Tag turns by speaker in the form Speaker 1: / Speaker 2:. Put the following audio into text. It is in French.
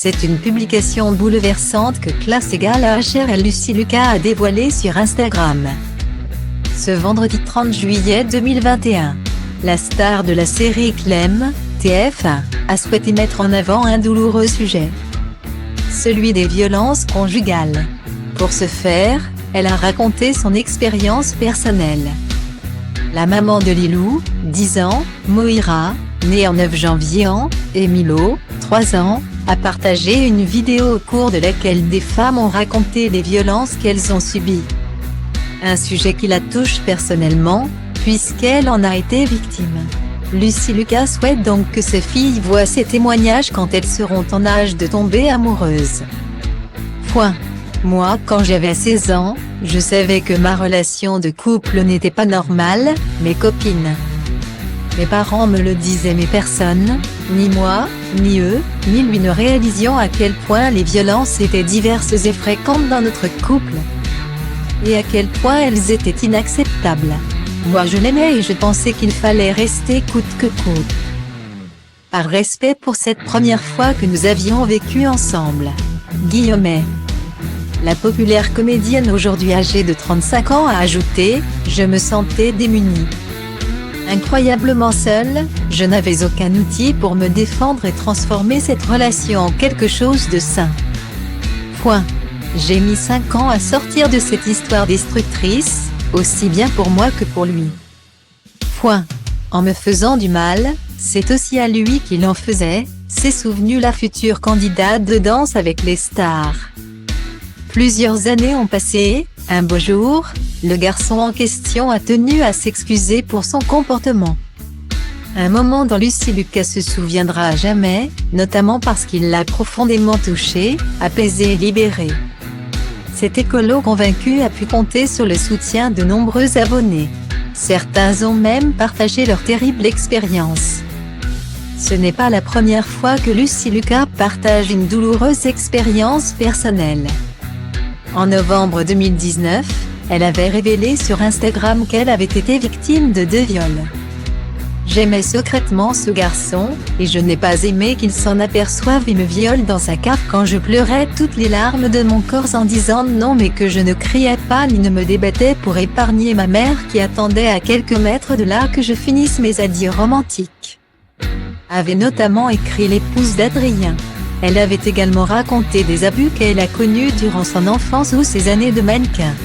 Speaker 1: C'est une publication bouleversante que Classe égale HRL Lucy Lucas a dévoilée sur Instagram. Ce vendredi 30 juillet 2021, la star de la série Clem, TF1, a souhaité mettre en avant un douloureux sujet. Celui des violences conjugales. Pour ce faire, elle a raconté son expérience personnelle. La maman de Lilou, 10 ans, Moira, née en 9 janvier et Milo, 3 ans, a partagé une vidéo au cours de laquelle des femmes ont raconté les violences qu'elles ont subies. Un sujet qui la touche personnellement, puisqu'elle en a été victime. Lucy Lucas souhaite donc que ses filles voient ces témoignages quand elles seront en âge de tomber amoureuses. Moi, quand j'avais 16 ans, je savais que ma relation de couple n'était pas normale, mes copines. Mes parents me le disaient mais personne, ni moi, ni eux, ni lui ne réalisions à quel point les violences étaient diverses et fréquentes dans notre couple. Et à quel point elles étaient inacceptables. Moi je l'aimais et je pensais qu'il fallait rester coûte que coûte. Par respect pour cette première fois que nous avions vécu ensemble. Guillemets. La populaire comédienne aujourd'hui âgée de 35 ans a ajouté « Je me sentais démunie. Incroyablement seule, je n'avais aucun outil pour me défendre et transformer cette relation en quelque chose de sain. J'ai mis 5 ans à sortir de cette histoire destructrice, aussi bien pour moi que pour lui. En me faisant du mal, c'est aussi à lui qu'il en faisait », s'est souvenue la future candidate de Danse avec les stars. Plusieurs années ont passé, un beau jour, le garçon en question a tenu à s'excuser pour son comportement. Un moment dont Lucy Lucas se souviendra à jamais, notamment parce qu'il l'a profondément touchée, apaisée et libérée. Cet écolo convaincu a pu compter sur le soutien de nombreux abonnés. Certains ont même partagé leur terrible expérience. Ce n'est pas la première fois que Lucy Lucas partage une douloureuse expérience personnelle. En novembre 2019, elle avait révélé sur Instagram qu'elle avait été victime de 2 viols. « J'aimais secrètement ce garçon, et je n'ai pas aimé qu'il s'en aperçoive et me viole dans sa cave quand je pleurais toutes les larmes de mon corps en disant non mais que je ne criais pas ni ne me débattais pour épargner ma mère qui attendait à quelques mètres de là que je finisse mes adieux romantiques. » Avait notamment écrit l'épouse d'Adrien. Elle avait également raconté des abus qu'elle a connus durant son enfance ou ses années de mannequin.